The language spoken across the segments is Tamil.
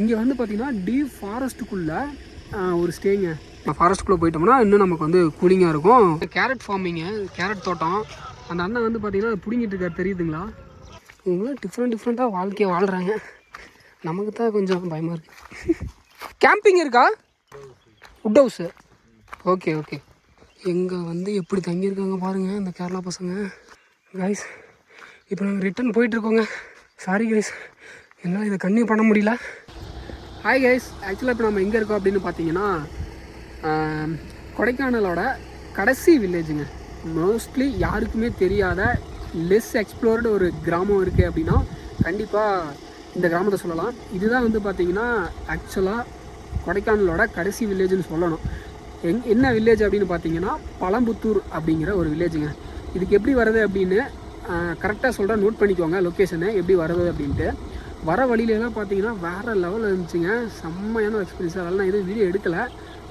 இங்கே வந்து பார்த்திங்கன்னா டீப் ஃபாரஸ்ட்டுக்குள்ளே ஒரு ஸ்டேங்க. ஃபாரஸ்ட்டுக்குள்ளே போயிட்டோம்னா இன்னும் நமக்கு வந்து கூலிங்காக இருக்கும். கேரட் ஃபார்மிங்கு, கேரட் தோட்டம். அந்த அண்ணன் வந்து பார்த்திங்கன்னா பிடிங்கிட்டு இருக்காரு, தெரியுதுங்களா? இவங்களும் டிஃப்ரெண்ட்டாக வாழ்க்கையை வாழ்கிறாங்க. நமக்கு தான் கொஞ்சம் பயமாக இருக்குது. கேம்பிங் இருக்கா? Would house. Okay okay. எங்கே வந்து எப்படி தங்கியிருக்காங்க பாருங்கள் இந்த கேரளா பசங்க. கைஸ் இப்போ நாங்கள் ரிட்டன் போயிட்டுருக்கோங்க. சாரி கைஸ், என்னால் இதை கன்டினியூ பண்ண முடியல. ஹாய் கைஸ், ஆக்சுவலாக இப்போ நம்ம எங்கே இருக்கோம் அப்படின்னு பார்த்தீங்கன்னா கொடைக்கானலோட கடைசி வில்லேஜுங்க. மோஸ்ட்லி யாருக்குமே தெரியாத லெஸ் எக்ஸ்ப்ளோர்டு ஒரு கிராமம் இருக்குது அப்படின்னா கண்டிப்பாக இந்த கிராமத்தை சொல்லலாம். இதுதான் வந்து பார்த்திங்கன்னா ஆக்சுவலாக கொடைக்கானலோட கடைசி வில்லேஜ்னு சொல்லணும். என்ன வில்லேஜ் அப்படின்னு பார்த்தீங்கன்னா பழம்புத்தூர் அப்படிங்கிற ஒரு வில்லேஜுங்க. இதுக்கு எப்படி வருது அப்படின்னு கரெக்டாக சொல்கிறேன், நோட் பண்ணிக்கோங்க லொக்கேஷனை எப்படி வருது அப்படின்ட்டு. வர வழியிலலாம் பார்த்தீங்கன்னா வேறு லெவலில் இருந்துச்சுங்க. செம்மையான எக்ஸ்பீரியன்ஸ். அதெல்லாம் நான் எதுவும் வீடியோ எடுக்கலை,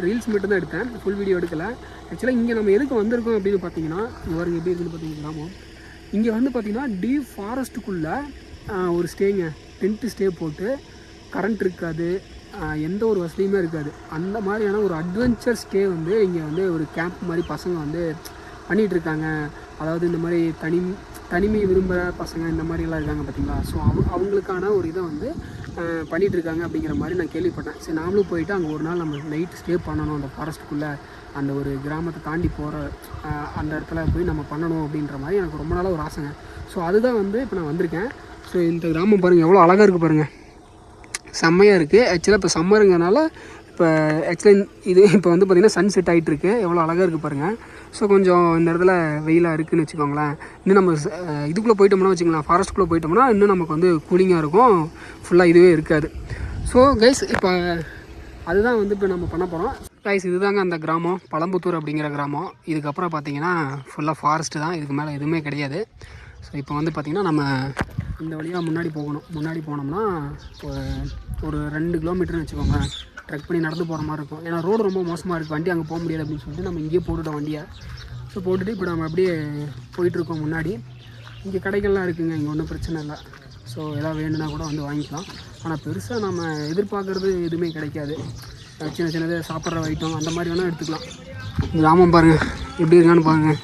ரீல்ஸ் மட்டும்தான் எடுத்தேன், ஃபுல் வீடியோ எடுக்கலை. ஆக்சுவலாக இங்கே நம்ம எதுக்கு வந்திருக்கோம் அப்படின்னு பார்த்தீங்கன்னா, இங்கே வரைக்கும் எப்படி இருக்குன்னு பார்த்தீங்கன்னா, இங்கே வந்து பார்த்திங்கன்னா டீப் ஃபாரஸ்ட்டுக்குள்ளே ஒரு ஸ்டேங்க. டென்ட்டு ஸ்டே போட்டு கரண்ட் இருக்காது, எந்த ஒரு வசதியுமே இருக்காது. அந்த மாதிரியான ஒரு அட்வென்ச்சர் ஸ்டே வந்து இங்கே வந்து ஒரு கேம்ப் மாதிரி பசங்க வந்து பண்ணிகிட்ருக்காங்க. அதாவது இந்த மாதிரி தனிமை விரும்புகிற பசங்க இந்த மாதிரிலாம் இருக்காங்க பார்த்தீங்களா. ஸோ அவங்களுக்கான ஒரு இதை வந்து பண்ணிகிட்ருக்காங்க அப்படிங்கிற மாதிரி நான் கேள்விப்பட்டேன். சரி நாமளும் போயிட்டு அங்கே ஒரு நாள் நம்ம நைட்டு ஸ்டே பண்ணணும். அந்த ஃபாரஸ்ட்டுக்குள்ளே அந்த ஒரு கிராமத்தை தாண்டி போகிற அந்த இடத்துல போய் நம்ம பண்ணணும் அப்படின்ற மாதிரி எனக்கு ரொம்ப நாளாக ஒரு ஆசைங்க. ஸோ அதுதான் வந்து இப்போ நான் வந்திருக்கேன். ஸோ இந்த கிராமம் பாருங்கள் எவ்வளோ அழகாக இருக்குது பாருங்கள், செம்மையாக இருக்குது. ஆக்சுவலாக இப்போ சம்மருங்கனால இப்போ ஆக்சுவலாக இது இப்போ வந்து பார்த்திங்கன்னா சன் செட் ஆகிட்டுருக்கு, எவ்வளோ அழகாக இருக்குது பாருங்கள். ஸோ கொஞ்சம் இந்த இடத்துல வெயிலாக இருக்குதுன்னு வச்சுக்கோங்களேன். இன்னும் நம்ம இதுக்குள்ளே போயிட்டோம்னா வச்சுக்கலாம், ஃபாரஸ்ட்டுக்குள்ளே போயிட்டோம்னா இன்னும் நமக்கு வந்து கூலிங்காக இருக்கும், ஃபுல்லாக இதுவே இருக்காது. ஸோ கைஸ் இப்போ அதுதான் வந்து இப்போ நம்ம பண்ண போகிறோம். கைஸ் இதுதாங்க அந்த கிராமம், பழம்புத்தூர் அப்படிங்கிற கிராமம். இதுக்கப்புறம் பார்த்திங்கன்னா ஃபுல்லாக ஃபாரஸ்ட்டு தான், இதுக்கு மேலே எதுவுமே கிடையாது. ஸோ இப்போ வந்து பார்த்திங்கன்னா நம்ம இந்த வழியாக முன்னாடி போகணும். முன்னாடி போனோம்னா ஒரு 2 கிலோமீட்டர்னு வச்சுக்கோங்க, ட்ரெக் பண்ணி நடந்து போகிற மாதிரி இருக்கும். ஏன்னா ரோடு ரொம்ப மோசமாக இருக்குது, வண்டி அங்கே போக முடியாது அப்படின்னு சொல்லிட்டு நம்ம இங்கேயே போட்டுட்டோம் வண்டியை. ஸோ போட்டுட்டு இப்போ நம்ம அப்படியே போயிட்டுருக்கோம். முன்னாடி இங்கே கடைகள்லாம் இருக்குதுங்க, இங்கே ஒன்றும் பிரச்சனை இல்லை. ஸோ எதாவது வேணும்னா கூட வந்து வாங்கிக்கலாம். ஆனால் பெருசாக நம்ம எதிர்பார்க்குறது எதுவுமே கிடைக்காது. சின்ன சின்னது சாப்பிட்ற ஐட்டம் அந்த மாதிரி வேணால் எடுத்துக்கலாம். கிராமம் பாருங்கள் எப்படி இருக்கான்னு பாருங்கள்.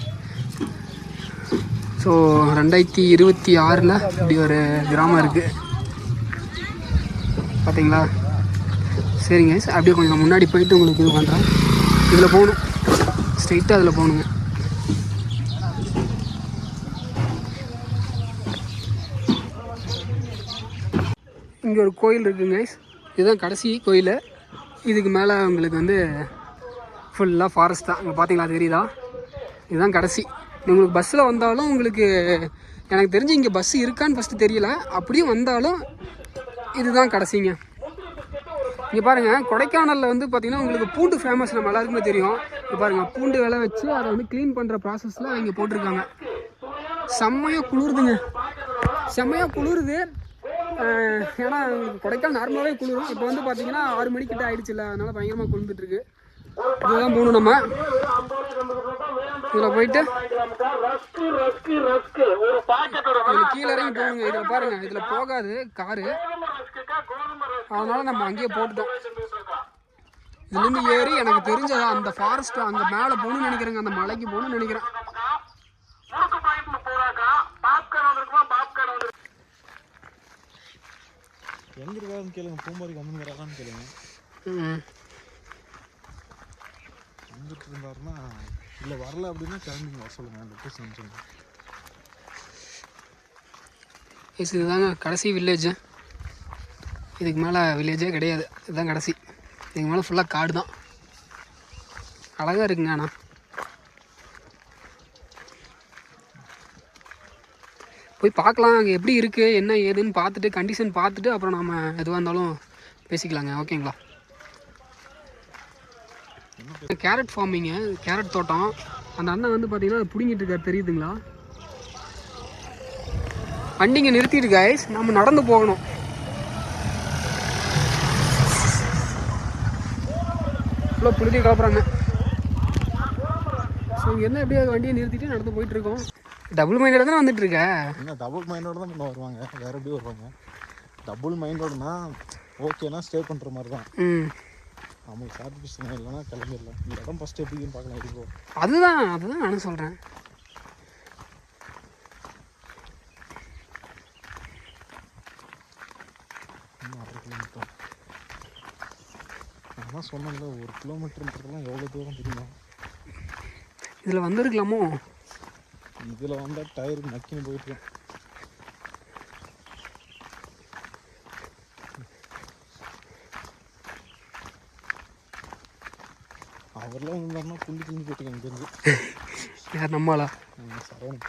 ஸோ 2026 இப்படி ஒரு கிராமம் இருக்குது பார்த்தீங்களா. சரிங்க, அப்படியே கொஞ்சம் முன்னாடி போயிட்டு உங்களுக்கு இது பண்ணுறேன். இதில் போகணும், ஸ்ட்ரெயிட்டாக அதில் போகணுங்க. இங்கே ஒரு கோயில் இருக்குங்க, இதுதான் கடைசி கோயில். இதுக்கு மேலே உங்களுக்கு வந்து ஃபுல்லாக ஃபாரஸ்ட் தான். இங்கே பார்த்தீங்களா, தெரியுதா? இதுதான் கடைசி. உங்களுக்கு பஸ்ஸில் வந்தாலும் உங்களுக்கு எனக்கு தெரிஞ்சு இங்கே பஸ்ஸு இருக்கான்னு ஃபஸ்ட்டு தெரியல, அப்படியும் வந்தாலும் இதுதான் கடைசிங்க. இங்கே பாருங்கள், கொடைக்கானலில் வந்து பார்த்திங்கன்னா உங்களுக்கு பூண்டு ஃபேமஸ், நம்ம எல்லாருக்குமே தெரியும். இப்போ பாருங்கள், பூண்டு விலை வச்சு அதை வந்து க்ளீன் பண்ணுற ப்ராசஸில் இங்கே போட்டிருக்காங்க. செம்மையாக குளிருதுங்க, செம்மையாக குளிருது. ஏன்னா கொடைக்கானல் நார்மலாகவே குளிரும். இப்போ வந்து பார்த்திங்கன்னா 6 மணிக்கிட்ட ஆகிடுச்சில்ல, அதனால் பயங்கரமாக குளிர்ந்துட்டுருக்கு. இதுதான் போகணும் நம்ம. இதில் போயிட்டு இதில் கீழே இறங்கி போகணுங்க. இதில் பாருங்கள், இதில் போகாது காரு, அதனால் நம்ம அங்கேயே போட்டுட்டோம். இதுலேருந்து ஏறி எனக்கு தெரிஞ்ச அந்த ஃபாரஸ்ட்டு அங்கே மேலே போகணும்னு நினைக்கிறேங்க, அந்த மலைக்கு போகணும்னு நினைக்கிறேன். எங்க இருக்காருன்னு கேளுங்க, பூமாரி கம்மன் வரான்னு கேளுங்க. வந்துட்டு இருந்தாருன்னா இல்லை, வரல அப்படின்னா கிளம்பிங்க வர சொல்லுங்க, லொக்கேஷன் சொல்லுங்க. இதுதாங்க கடைசி வில்லேஜ், இதுக்கு மேலே வில்லேஜே கிடையாது. இதுதான் கடைசி, இதுக்கு மேலே ஃபுல்லாக காடு தான். அழகாக இருக்குங்க. ஆனால் போய் பார்க்கலாம் அங்கே எப்படி இருக்குது என்ன ஏதுன்னு பார்த்துட்டு, கண்டிஷன் பார்த்துட்டு அப்புறம் நம்ம எதுவாக இருந்தாலும் பேசிக்கலாங்க. ஓகேங்களா. கேரட் ஃபார்மிங்கு, கேரட் தோட்டம். அந்த அண்ணன் வந்து பார்த்தீங்கன்னா பிடிங்கிட்டு இருக்காரு, தெரியுதுங்களா? வண்டிங்க நிறுத்திட்டு கைஸ், நம்ம நடந்து போகணும். இவ்வளோ புழுதி கலப்புறாங்க. ஸோ என்ன எப்படியா வண்டியை நிறுத்திட்டு நடந்து போயிட்டுருக்கோம். டபுள் மைண்டோட தானே வந்துட்டு இருக்க? என்ன டபுள் மைண்டோட தான் வருவாங்க, வேற எப்படி வருவாங்க? டபுள் மைண்டோடனா ஓகேனா ஸ்டே பண்ணுற மாதிரி தான். ம், நமக்கு சாட்டிஸ்ஃபேக்ஷன் இல்லைன்னா கிளம்பிடலாம். இந்த இடம் ஃபஸ்ட்டு எப்படின்னு பார்க்கலாம். இப்போ அதுதான் நானும் சொல்கிறேன். இன்னும் 1/2 கிலோமீட்டர். நான் சொன்னேன்ல 1 கிலோமீட்டருன்றதுலாம் எவ்வளோ தூரம் தெரியுமா? இதில் வந்துருக்கலாமோ? இதில் வந்தால் டயர் நக்கின்னு போயிட்டுருக்கேன். அவர்லாம் இருந்தாருன்னா புள்ளி கிளம்பி போயிட்டுருக்கேன் இங்கேருந்து. யார் நம்மளா? சரவணன்.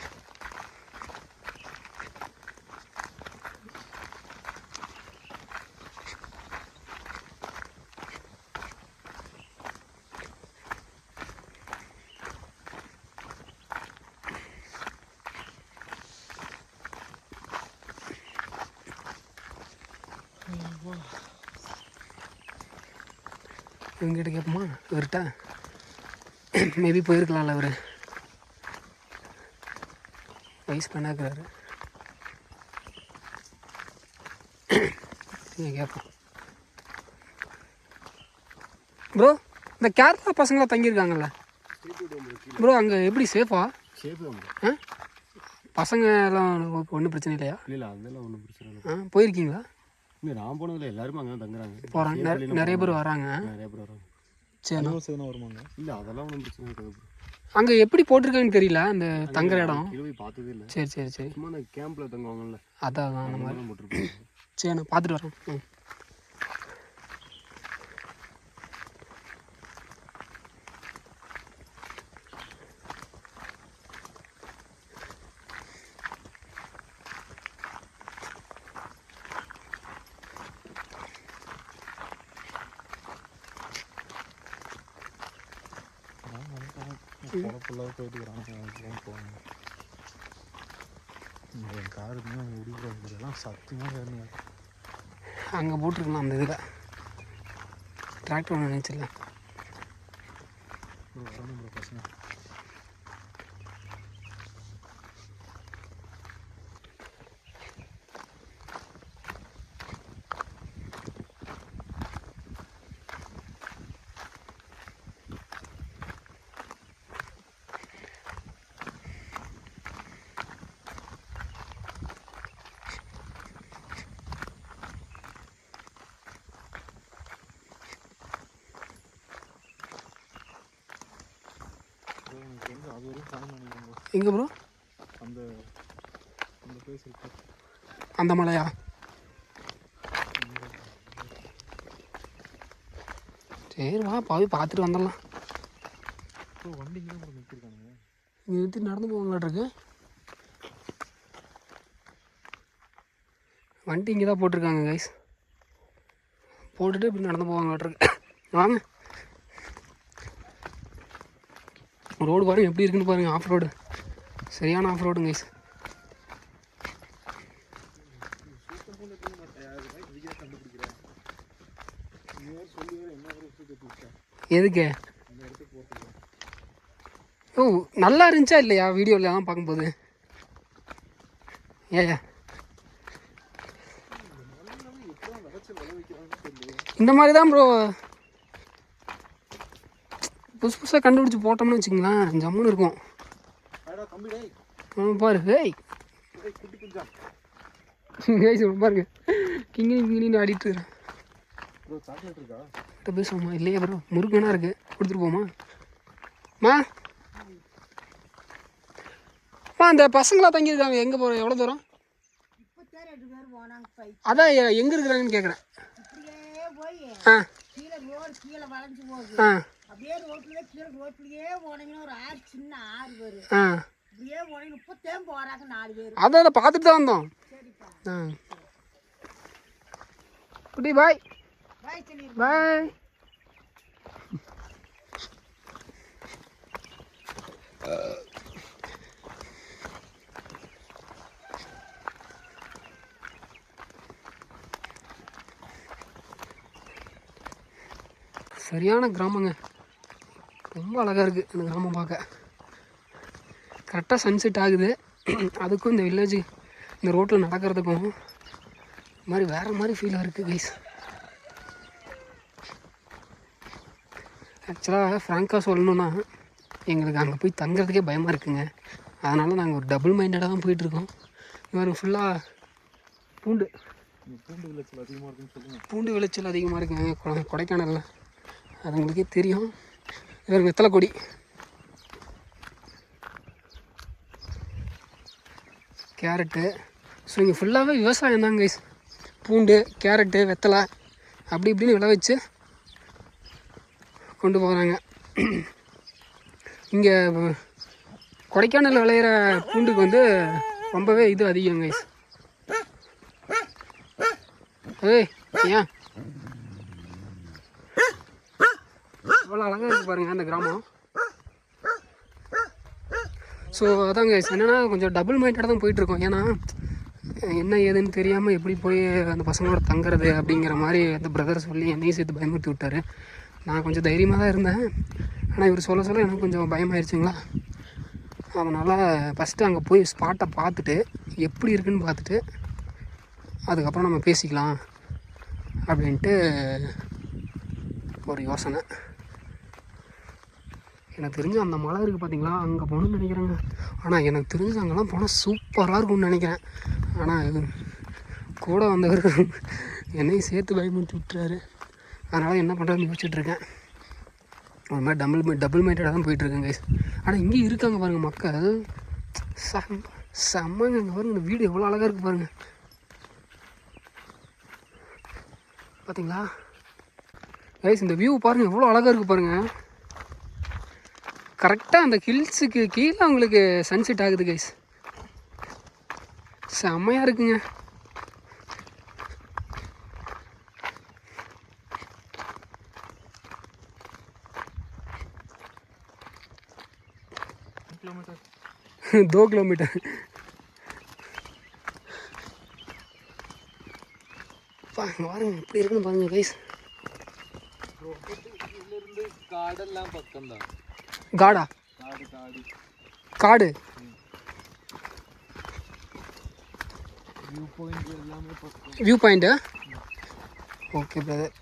இவங்ககிட்ட கேட்போமா இவர்கிட்ட? மேபி போயிருக்கலாம்ல இவர், வயசு பண்ணாக்குறாரு. கேட்போம். ப்ரோ, இந்த கேரளா பசங்களாம் தங்கியிருக்காங்கல்ல ப்ரோ, அங்கே எப்படி சேஃபா? ஆ, பசங்க எல்லாம் ஒன்றும் பிரச்சனை இல்லையா? இல்லை அதெல்லாம் ஒன்றும் பிரச்சனை இல்லை. போயிருக்கீங்களா? இல்லை நான் போனதில்லை, எல்லாருமே அங்கே தான் தங்குறாங்க. போகிறாங்க, நிறைய பேர் வராங்க. நிறைய பேர் வராங்க. சரி, சேனா வருமாங்க? இல்லை அதெல்லாம் ஒன்றும் பிரச்சனை இருக்காது. அங்கே எப்படி போட்டிருக்காங்கன்னு தெரியல அந்த தங்குற இடம். கீழே போய் பார்த்ததே இல்லை. சரி சரி சரி, சும்மா அந்த கேம்பில் தங்குவாங்கல்ல, அதான் அந்த மாதிரி அதெல்லாம் போட்டிருப்பாங்க. சரி, நான் பார்த்துட்டு வரேன். ம், பொழப்புள்ளாக போயிட்டு இருக்கிறாங்க. போவாங்க. என் கார் இருந்தால் அங்கே விடுவாங்க. சத்தியமாக ஏறினாங்க. அங்கே போட்டிருக்கலாம் அந்த இதில் டிராக்டர் ஒன்று நினச்சிடல. வரணும் பசங்க. அது வரையும் ஃபைன் பண்ணிக்கோங்க. எங்கே ப்ரோ? அந்த அந்த பிளேஸ் இருக்கு. அந்த மலையா? சரி வா, போய் பார்த்துட்டு வந்துடலாம். வண்டி இங்கே தான் நிறுத்திருக்கானுங்க. இங்கே நிறுத்தி நடந்து போவாங்களாட்ருக்கு. வண்டி இங்கே தான் போட்டிருக்காங்க கைஸ், போட்டுட்டு இப்படி நடந்து போவாங்களாட்ருக்கு. வாங்க, ரோடு பாருங்க எப்படி இருக்குன்னு பாருங்க. ஆஃப் ரோடு, சரியான ஆஃப் ரோடு கைஸ். எதுக்கு? ஓ, நல்லா இருந்துச்சா இல்லையா வீடியோவில் தான் பார்க்கும்போது? ஏயா இந்த மாதிரி தான் ப்ரோ புதுசு புதுசாக கண்டுபிடிச்சி போட்டோம்னு வச்சுங்களேன், ஜம்முன்னு இருக்கும். பாரு, ஹேய் கைஸ் பாருங்க, கிங்கினி ஆடிட்டு இருக்கிறேன். பேசுவோமா? இல்லையா ப்ரோ, முருகனா இருக்குது, கொடுத்துட்டு போமா? மா அந்த பசங்களாம் தங்கியிருக்காங்க, எங்கே போகிறோம்? எவ்வளோ தூரம்? அதான் எங்கே இருக்கிறாங்கன்னு கேட்குறேன். ஆ ஆ அப்படியே ரோட்லயே கீழே ரோட்லயே போனீங்கன்னா ஒரு ஆறு, சின்ன ஆறு வரும். ஆ அப்படியே போனீங்க 30 போறாங்க 4 பேர். அதான் பார்த்துட்டு தான் வந்தோம். ஆ குட்டி பாய் பாய் சொல்லி பாய். சரியான கிராமங்க, ரொம்ப அழகாக இருக்குது இந்த கிராமம் பார்க்க. கரெக்டாக சன்செட் ஆகுது. அதுக்கும் இந்த வில்லேஜ் இந்த ரோட்டில் நடக்கிறதுக்கும் மாதிரி வேறு மாதிரி ஃபீலாக இருக்குது கைஸ். ஆக்சுவலாக ஃப்ராங்காக சொல்லணுன்னா எங்களுக்கு அங்கே போய் தங்குறதுக்கே பயமாக இருக்குங்க. அதனால் நாங்கள் ஒரு டபுள் மைண்டடாக தான் போயிட்டுருக்கோம். இவருக்கு ஃபுல்லாக பூண்டு பூண்டு விளைச்சல் அதிகமாக இருக்குன்னு சொல்லுங்கள். பூண்டு விளைச்சல் அதிகமாக இருக்குங்க கொடைக்கானலில். அது உங்களுக்கே தெரியும். இவருக்கு வெத்தலை கொடி, கேரட்டு. ஸோ இங்கே ஃபுல்லாகவே விவசாயம் தாங்க கைஸ். பூண்டு, கேரட்டு, வெத்தலை அப்படி இப்படின்னு விளைவிச்சு கொண்டு போகிறாங்க. இங்கே கொடைக்கானல் விளையிற பூண்டுக்கு வந்து ரொம்பவே இது அதிகம் கைஸ். ஏய் ஏன் அவ்வளோ அழகாக இருக்குது பாருங்கள் அந்த கிராமம். ஸோ அதாங்க என்னென்னா கொஞ்சம் டபுள் மைண்டடாக தான் போயிட்டுருக்கோம். ஏன்னா என்ன ஏதுன்னு தெரியாமல் எப்படி போய் அந்த பசங்களோட தங்குறது அப்படிங்கிற மாதிரி அந்த பிரதர் சொல்லி என்னையும் சேர்த்து பயமுறுத்தி விட்டார். நான் கொஞ்சம் தைரியமாக தான் இருந்தேன். ஆனால் இவர் சொல்ல சொல்ல எனக்கு கொஞ்சம் பயமாயிருச்சுங்களா. அதனால் ஃபஸ்ட்டு அங்கே போய் ஸ்பாட்டை பார்த்துட்டு எப்படி இருக்குன்னு பார்த்துட்டு அதுக்கப்புறம் நம்ம பேசிக்கலாம் அப்படின்ட்டு ஒரு யோசனை. எனக்கு தெரிஞ்சு அந்த மலை இருக்குது பார்த்தீங்களா, அங்கே போகணுன்னு நினைக்கிறேங்க. ஆனால் எனக்கு தெரிஞ்சு அங்கெல்லாம் போனால் சூப்பராக இருக்கும்னு நினைக்கிறேன். ஆனால் கூட வந்தவர் என்னையும் சேர்த்து பயமுறுத்தி விட்டுறாரு. அதனால் என்ன பண்ணுறதுன்னு யோசிச்சுட்ருக்கேன். ஒரு மாதிரி டபுள் மைண்டடாக தான் போயிட்டுருக்கேன் கைஸ். ஆனால் இங்கே இருக்காங்க பாருங்கள் மக்கள், செம்மங்க. இங்கே பாருங்கள் இந்த வீடு எவ்வளோ அழகாக இருக்குது பாருங்கள். பார்த்தீங்களா கைஸ், இந்த வியூ பாருங்கள் எவ்வளோ அழகாக இருக்குது பாருங்கள். கரெக்டாக அந்த ஹில்ஸுக்கு கீழே உங்களுக்கு சன்செட் ஆகுது கைஸ். செம்மையாக இருக்குங்க. किलोमीटर 2 किलोमीटर பாருங்க எப்படி இருக்குன்னு பாருங்க கைஸ். காடெல்லாம் பக்கம் தான். காடா? காடு view point. Okay brother.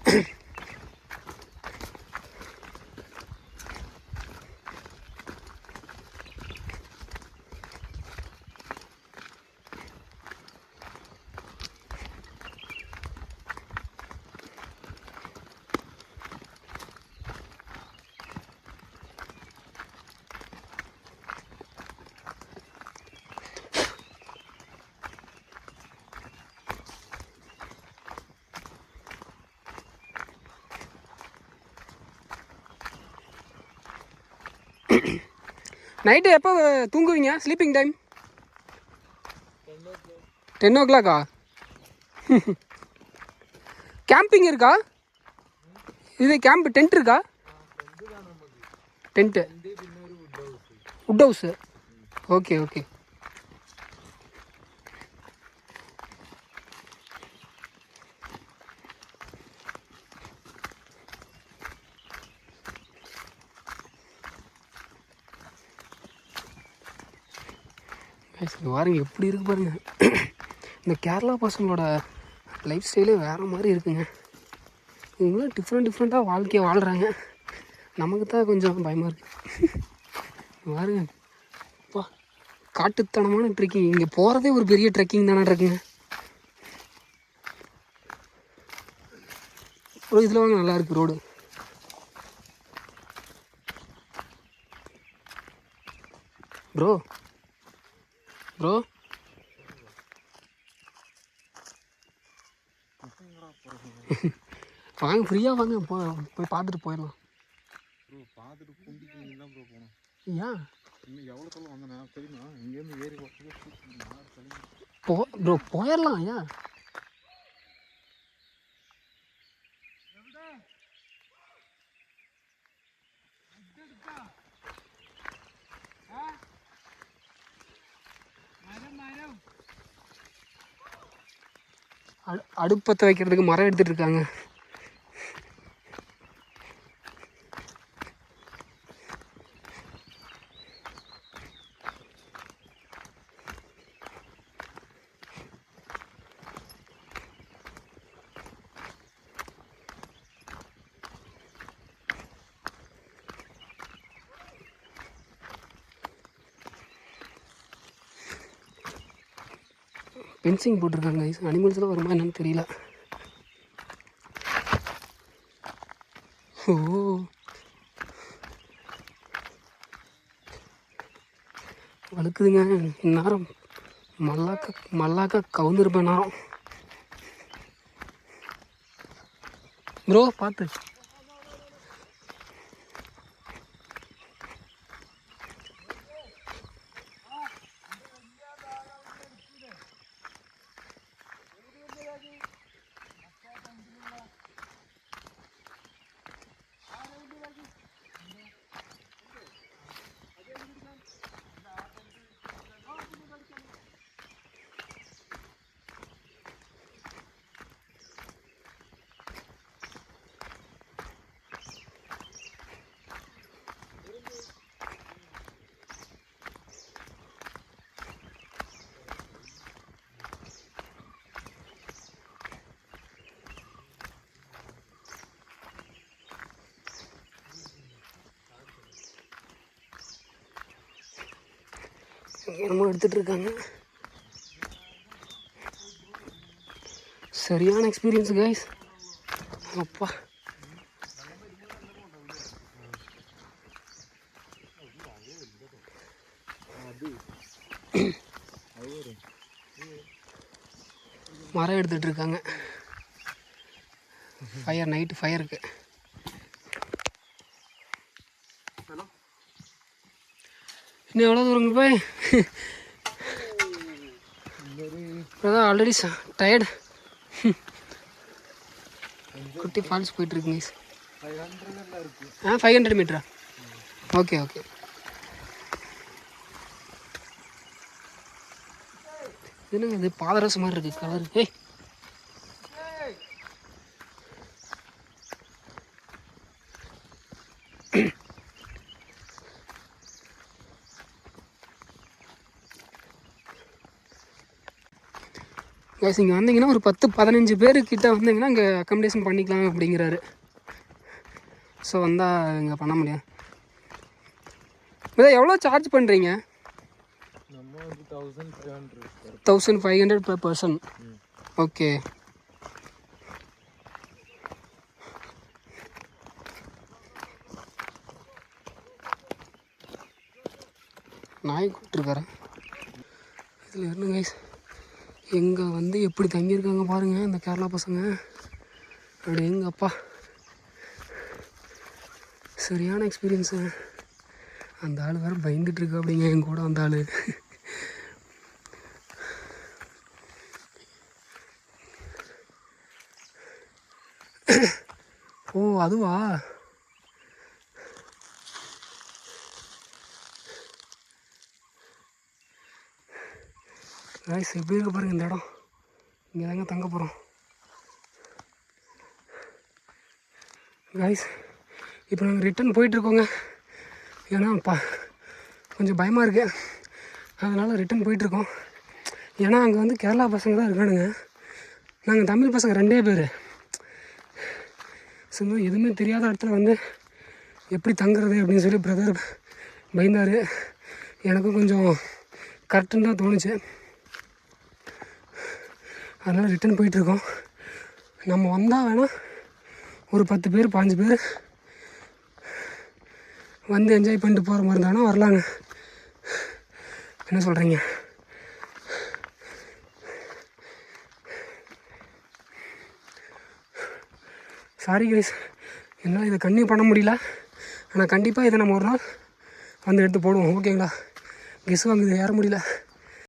Night எப்போ தூங்குவீங்க? Sleeping time 10 o'clock. கேம்பிங் இருக்கா? இது கேம்ப் டென்ட் இருக்கா? Tent wood house. Okay okay. பாருங்க எப்படி இருக்கு பாருங்க. இந்த கேரளா பசங்களோட லைஃப் ஸ்டைலே வேறு மாதிரி இருக்குங்க. இவங்களும் டிஃப்ரெண்ட்டாக வாழ்க்கையை வாழ்கிறாங்க. நமக்கு தான் கொஞ்சம் பயமாக இருக்குது. பாருங்க அப்பா, காட்டுத்தனமான ட்ரெக்கிங். இங்கே போகிறதே ஒரு பெரிய ட்ரெக்கிங் தானே இருக்குங்க. ப்ரோ இதில் வாங்க, நல்லா இருக்குது ரோடு. ப்ரோ ப்ரோ வாங்க, ஃப்ரீயாக வாங்க, போய் பார்த்துட்டு போயிடலாம். ப்ரோ பார்த்துட்டு குண்டிக்கு தான் ப்ரோ போகணும். ஏன் இன்னும் எவ்வளோ சொல்ல வந்தேன் தெரியுமா? இங்கேருந்து ஏறி ப்ரோ போயிடலாம். ஏன் அடுப்பத்தை வைக்கிறதுக்கு மரம் எடுத்துகிட்டு இருக்காங்க. ஃபென்சிங் போட்டிருக்காங்க கைஸ். அனிமல்ஸ்லாம் வருமா என்னன்னு தெரியல. ஓ வழுக்குதுங்க. இந்நேரம் மல்லாக்க கவுந்துருப்பேன் நேரம். ப்ரோ பார்த்து. என்னமோ எடுத்துகிட்டு இருக்காங்க. சரியான எக்ஸ்பீரியன்ஸு கைஸ். அப்பா மரம் எடுத்துகிட்டு இருக்காங்க. ஃபயர், நைட்டு ஃபயருக்கு. இன்னும் எவ்வளோ தூரங்க போய் அதான் ஆல்ரெடி டயர்டு. குட்டி ஃபால்ஸ் போயிட்டுருக்குங்க. 500 மீட்டரா? Okay okay. என்னங்க இது பாதரசம் மாதிரி இருக்குது கலர். ஏய் கைஸ், இங்கே வந்தீங்கன்னா ஒரு 10-15 பேருக்கிட்ட வந்தீங்கன்னா இங்கே அக்காமடேஷன் பண்ணிக்கலாம் அப்படிங்கிறாரு. ஸோ வந்தால் இங்கே பண்ண முடியும். இதை எவ்வளோ சார்ஜ் பண்ணுறீங்க? 1500 per person. ஓகே. நாய் கூப்பிட்ருக்காரன் இதில் இருந்து கைஸ். எங்கே வந்து எப்படி தங்கியிருக்காங்க பாருங்கள் இந்த கேரளா பசங்க. அப்படி எங்கள் அப்பா சரியான எக்ஸ்பீரியன்ஸு. அந்த ஆள் வேறு பயந்துட்டுருக்கு அப்படிங்க என் கூட அந்த ஆள். ஓ அதுவா? கைஸ் எப்படி இருக்க பாருங்க இந்த இடம். இங்கே தாங்க தங்க போகிறோம் கைஸ். இப்போ நாங்கள் ரிட்டன் போயிட்டுருக்கோங்க. ஏன்னா கொஞ்சம் பயமாக இருக்குது, அதனால் ரிட்டன் போயிட்டுருக்கோம். ஏன்னா அங்கே வந்து கேரளா பசங்க தான் இருக்கானுங்க. நாங்கள் தமிழ் பசங்க 2 பேர். சும்மா எதுவுமே தெரியாத இடத்துல வந்து எப்படி தங்குறது அப்படின்னு சொல்லி பிரதர் பயந்தார். எனக்கும் கொஞ்சம் கரெக்டுன்னு தான் தோணுச்சு. அதனால் ரிட்டன் போயிட்டுருக்கோம். நம்ம வந்தால் வேணால் ஒரு 10 பேர் 15 பேர் வந்து என்ஜாய் பண்ணிட்டு போகிற மாதிரி இருந்தாலும் வரலாங்க. என்ன சொல்கிறீங்க? சாரி கைஸ், என்னால் இதை கன்டினியூ பண்ண முடியல. ஆனால் கண்டிப்பாக இதை நம்ம ஒரு நாள் வந்து எடுத்து போடுவோம். ஓகேங்களா? கெஸ் வாங்குது ஏற முடியல.